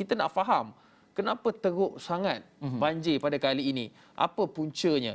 kita nak faham kenapa teruk sangat banjir pada kali ini. Apa puncanya?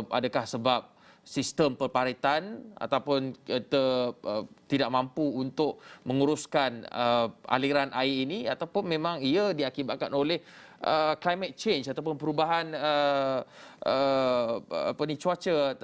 Adakah sebab sistem perparitan ataupun kita tidak mampu untuk menguruskan aliran air ini, ataupun memang ia diakibatkan oleh climate change ataupun perubahan cuaca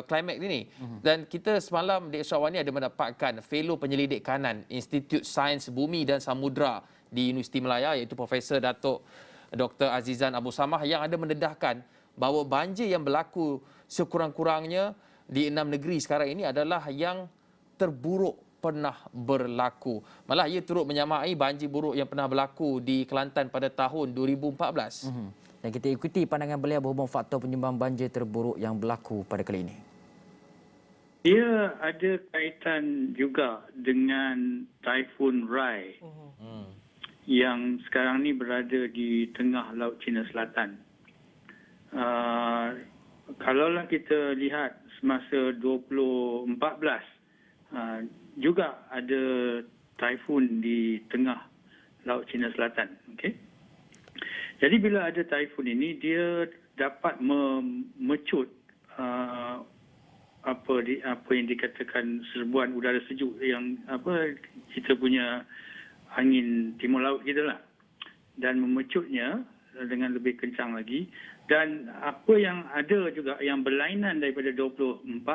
climate ini. Dan kita semalam di Esok Awani ada mendapatkan fellow penyelidik kanan Institut Sains Bumi dan Samudra di Universiti Melaya, iaitu Profesor Datuk Dr. Azizan Abu Samah, yang ada mendedahkan bahawa banjir yang berlaku sekurang-kurangnya di 6 negeri sekarang ini adalah yang terburuk pernah berlaku. Malah ia turut menyamai banjir buruk yang pernah berlaku di Kelantan pada tahun 2014. Dan kita ikuti pandangan beliau berhubung faktor penyumbang banjir terburuk yang berlaku pada kali ini. Ia ada kaitan juga dengan Taifun Rai yang sekarang ni berada di tengah Laut Cina Selatan. Kalaulah kita lihat semasa 2014, juga ada taifun di tengah Laut Cina Selatan. Okay? Jadi bila ada taifun ini, dia dapat memecut apa yang dikatakan serbuan udara sejuk yang kita punya angin timur laut kita lah, dan memecutnya dengan lebih kencang lagi. Dan apa yang ada juga yang berlainan daripada 2014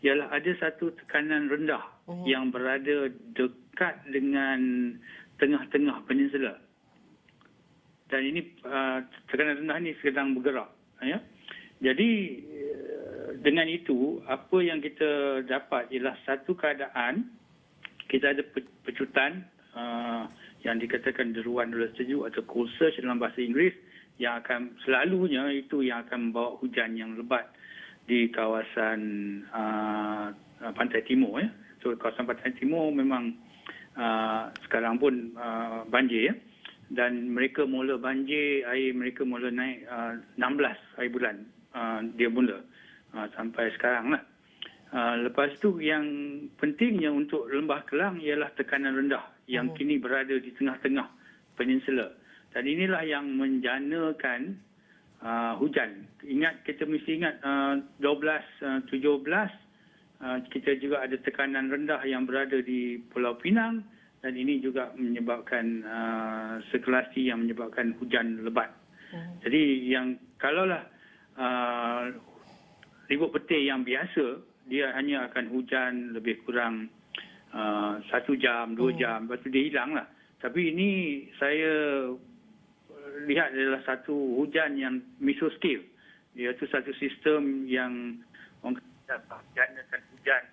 ialah ada satu tekanan rendah yang berada dekat dengan tengah-tengah peninsula. Dan ini tekanan rendah ini sedang bergerak. Ya. Jadi dengan itu apa yang kita dapat ialah satu keadaan kita ada pecutan yang dikatakan deruan udara sejuk atau cold surge dalam bahasa Inggeris, yang akan selalunya itu yang akan membawa hujan yang lebat di kawasan pantai timur. Ya. So kawasan pantai timur memang sekarang pun banjir. Ya. Dan mereka mula banjir, air mereka mula naik 16 air bulan dia mula sampai sekarang lah. Lepas tu yang pentingnya untuk Lembah Kelang ialah tekanan rendah yang kini berada di tengah-tengah peninsula. Dan inilah yang menjanakan hujan. Kita mesti ingat 12, 17 kita juga ada tekanan rendah yang berada di Pulau Pinang, dan ini juga menyebabkan sirkulasi yang menyebabkan hujan lebat. Jadi yang kalaulah ribut petir yang biasa, dia hanya akan hujan lebih kurang 1 jam, 2 jam, lepas tu dia hilang lah. Tapi ini saya lihat adalah satu hujan yang mesoscale. Iaitu satu sistem yang orang dapat janakan hujan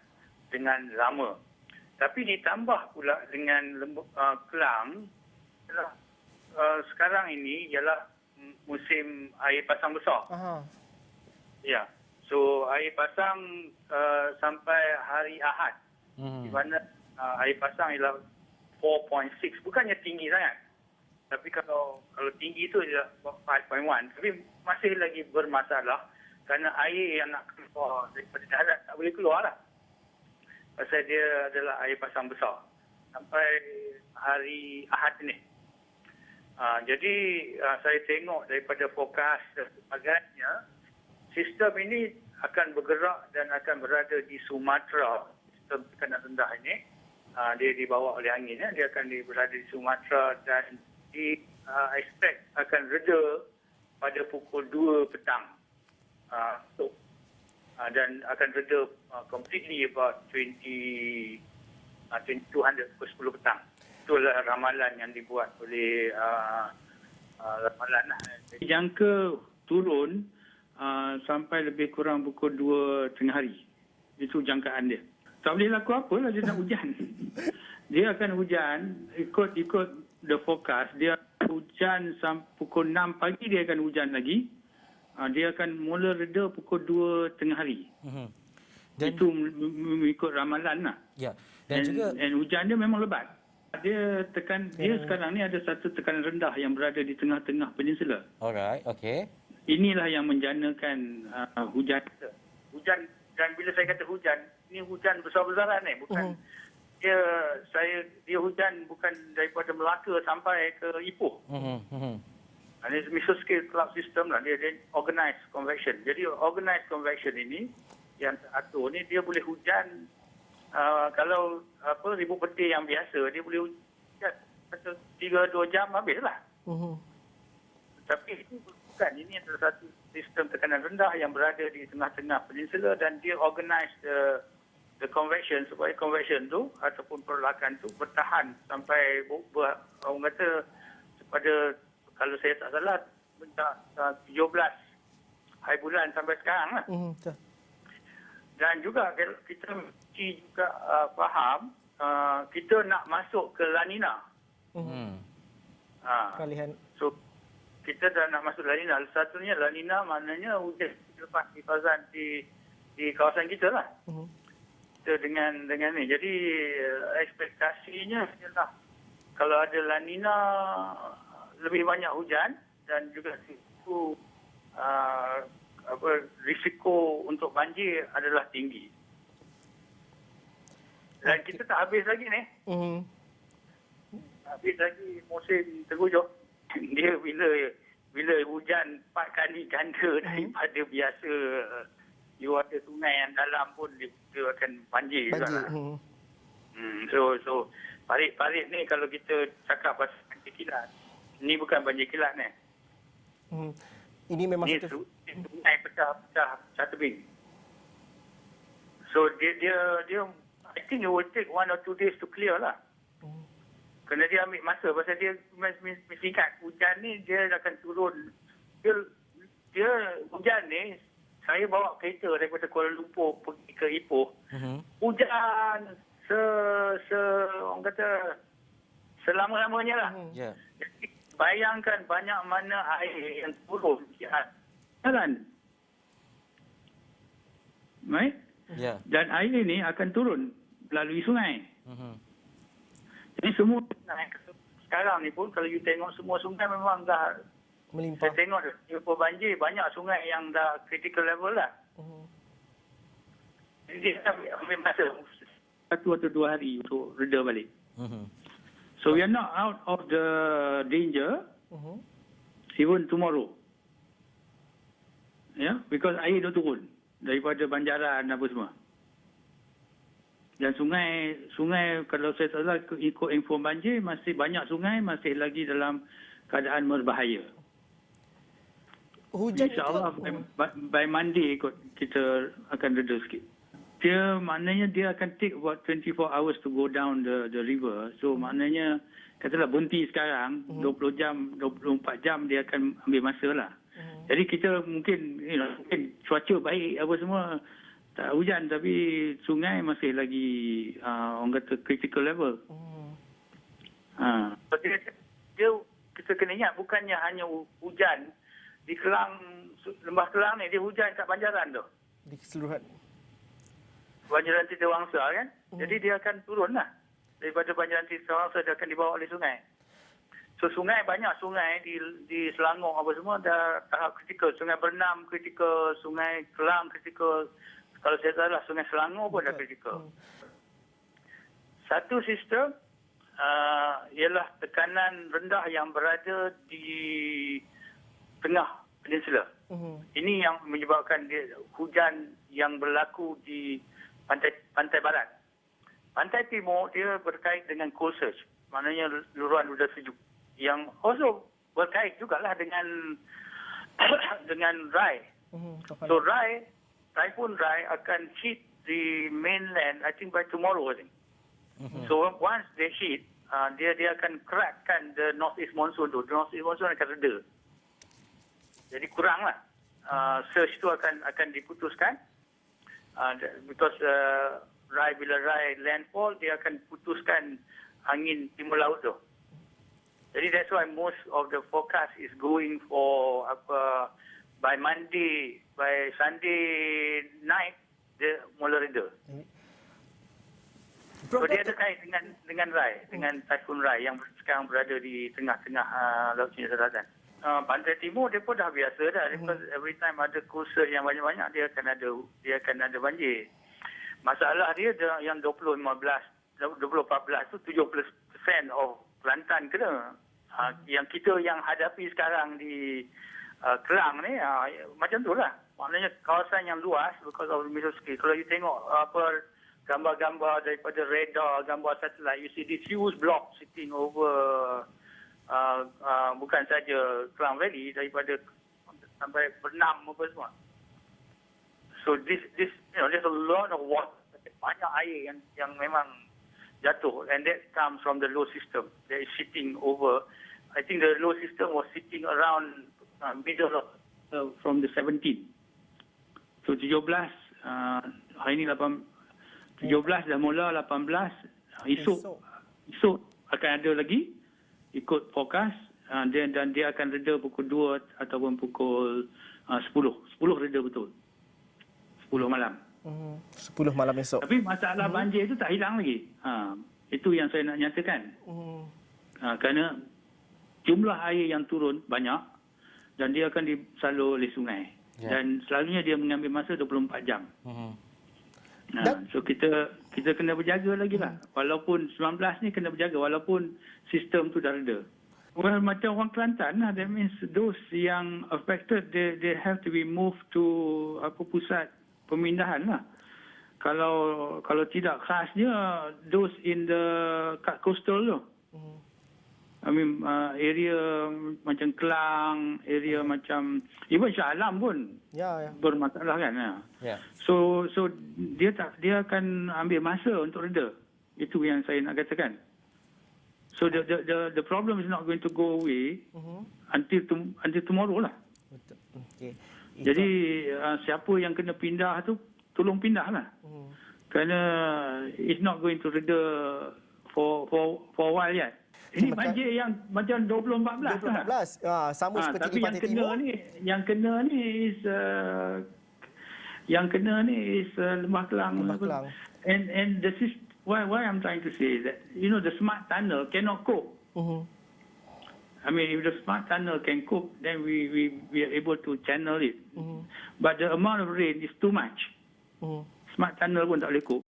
dengan lama. Tapi ditambah pula dengan Kelang, sekarang ini ialah musim air pasang besar. Ya. So air pasang sampai hari Ahad. Di mana air pasang ialah 4.6, bukannya tinggi sangat. Tapi kalau tinggi itu ialah 5.1, tapi masih lagi bermasalah kerana air yang nak keluar daripada darat tak boleh keluar lah. Pasal dia adalah air pasang besar sampai hari Ahad ini. Jadi saya tengok daripada forecast dan sebagainya, sistem ini akan bergerak dan akan berada di Sumatera. Sistem tekanan rendah ini dia dibawa oleh angin, ya. Dia akan berada di Sumatera dan expect akan reda pada pukul 2 petang. Dan akan reda completely about 2200 pukul 10 petang. Itulah ramalan yang dibuat oleh ramalan lah. Jangka turun sampai lebih kurang pukul 2 tengah hari. Itu jangkaan dia. Tak boleh laku apa lah dia nak hujan. Dia akan hujan ikut the forecast. Dia hujan sampai pukul 6 pagi dia akan hujan lagi. Dia akan mula reda pukul 2 tengah hari. Dan itu mengikut ramalan lah. Ya. Dan hujan dia memang lebat. Dia sekarang ni ada satu tekanan rendah yang berada di tengah-tengah peninsula. Alright, okey. Inilah yang menjanakan hujan. Hujan, dan bila saya kata hujan, ini hujan besar-besaran ni, bukan dia hujan bukan daripada Melaka sampai ke Ipoh. Ini mesoscale cloud system lah. Dia organized convection. Jadi organized convection ini yang teratur ni dia boleh hujan kalau ribu petir yang biasa dia boleh hujan 3-2 jam habislah. Tapi itu bukan. Ini adalah satu sistem tekanan rendah yang berada di tengah-tengah peninsula dan dia organize the convection supaya convection tu ataupun perlakan tu bertahan sampai orang kata pada kalau saya tak salah 17 hari bulan sampai sekarang lah. Dan juga kita mesti juga faham kita nak masuk ke La Nina. So kita dah nak masuk La Nina. Satunya La Nina maknanya hujan lepas hifazan di kawasan kita lah. Kita dengan ni. Jadi ekspektasinya ialah kalau ada La Nina lebih banyak hujan dan juga risiko untuk banjir adalah tinggi. Dan kita tak habis lagi ni. Habis lagi musim tengujur. Dia bila hujan 4 kali ganda daripada biasa, you ada sungai yang dalam pun dia akan banjir juga. So parit ni kalau kita cakap pasal banjir kilat, ni bukan banjir kilat ni. Ini memang sungai pecah tebing. So dia I think it will take 1 or 2 days to clear lah. Kerana dia ambil masa pasal dia mesti ingat hujan ni dia akan turun. Dia hujan ni saya bawa kereta daripada Kuala Lumpur pergi ke Ipoh. Hujan orang kata selama-lamanya lah. Jadi, bayangkan banyak mana air yang turun di jalan. Right? Dan air ini akan turun melalui sungai. Jadi semua sungai sekarang ni pun kalau you tengok semua sungai memang dah melimpah. Saya tengok Ipoh banjir banyak sungai yang dah critical level lah. Jadi dia ambil masa 1 atau 2 hari untuk reda balik. So we are not out of the danger even tomorrow. Because air dah turun daripada banjaran apa semua. Dan sungai kalau saya tak salah ikut info banjir masih banyak sungai masih lagi dalam keadaan berbahaya. Hujan InsyaAllah by Monday kita akan reda sikit. Dia maknanya dia akan take about 24 hours to go down the river. So maknanya katalah berhenti sekarang 20 jam 24 jam dia akan ambil masa lah. Jadi kita mungkin cuaca baik apa semua tak hujan tapi sungai masih lagi orang kata critical level. Dia kita kena ingat bukannya hanya hujan di Kelang, Lembah Kelang ni dia hujan kat banjaran tu. Di keseluruhan. Banjaran Tita Wangsa kan. Jadi dia akan turun lah. Daripada banjaran Tita Wangsa dia akan dibawa oleh sungai. So sungai banyak sungai di Selangor apa semua dah tahap kritikal. Sungai Bernam kritikal, Sungai Kelang kritikal. Kalau saya salah Sungai Selangor pun dah kritikal. Satu sistem ialah tekanan rendah yang berada di tengah peninsula. Ini yang menyebabkan dia hujan yang berlaku di pantai barat. Pantai timur dia berkait dengan cold surge. Maknanya luruhan udara sejuk. Yang also berkait jugalah dengan Rai. So Typhoon Rai akan hit the mainland I think by tomorrow I think. So once they hit dia akan crackkan the northeast monsoon tu. The northeast monsoon akan reda. Jadi kuranglah surge tu akan diputuskan because bila Rai landfall dia akan putuskan angin timur laut tu. Jadi that's why most of the forecast is going for by Monday, by Sunday night dia mula reda. So dia ada kait dengan Rai, dengan Typhoon Rai yang sekarang berada di tengah-tengah Laut Cina Selatan. Pantai Timur dia pun dah biasa dah. Because every time ada kursus yang banyak-banyak dia akan ada banjir. Masalah dia yang 2015 2014 tu 70% of Kelantan kena. Yang kita yang hadapi sekarang di Kelang ni macam tu lah. Maknanya kawasan yang luas because of the mesoscale. Kalau you tengok gambar-gambar daripada radar, gambar satelit, you see this huge block sitting over bukan saja Klang Valley, daripada sampai Bernam apa semua. So this there's a lot of water, banyak air yang memang jatuh, and that comes from the low system that is sitting over. I think the low system was sitting around middle of from the 17. So 17 hari ni 17 dah mula, 18 esok akan ada lagi ikut forecast, dan dia akan reda pukul 2 ataupun pukul 10 reda betul 10 malam. 10 malam esok. Tapi masalah banjir itu tak hilang lagi. Itu yang saya nak nyatakan. Kerana jumlah air yang turun banyak dan dia akan disalur oleh sungai. Dan selalunya dia mengambil masa 24 jam. So kita kena berjaga lagi lah. Walaupun 19 ni kena berjaga walaupun sistem tu dah reda. Well, macam orang Kelantan lah. That means those yang affected, they have to be moved to pusat pemindahan lah. Kalau tidak khasnya those in the coastal tu. I mean area macam Kelang, area macam even Shah Alam pun bermasalah kan. So dia akan ambil masa untuk reda. Itu yang saya nak katakan. So the problem is not going to go away until tomorrow lah. Okay. Jadi siapa yang kena pindah tu tolong pindah lah. Kerana it's not going to reda for a while yet. Ini banjir yang macam 2014 lah. Sama seperti di Pantai Timur. Yang kena ni is Lembah Kelang. And the system, why I'm trying to say that the smart tunnel cannot cope. I mean, if the smart tunnel can cope, then we are able to channel it. But the amount of rain is too much. Smart tunnel pun tak boleh cope.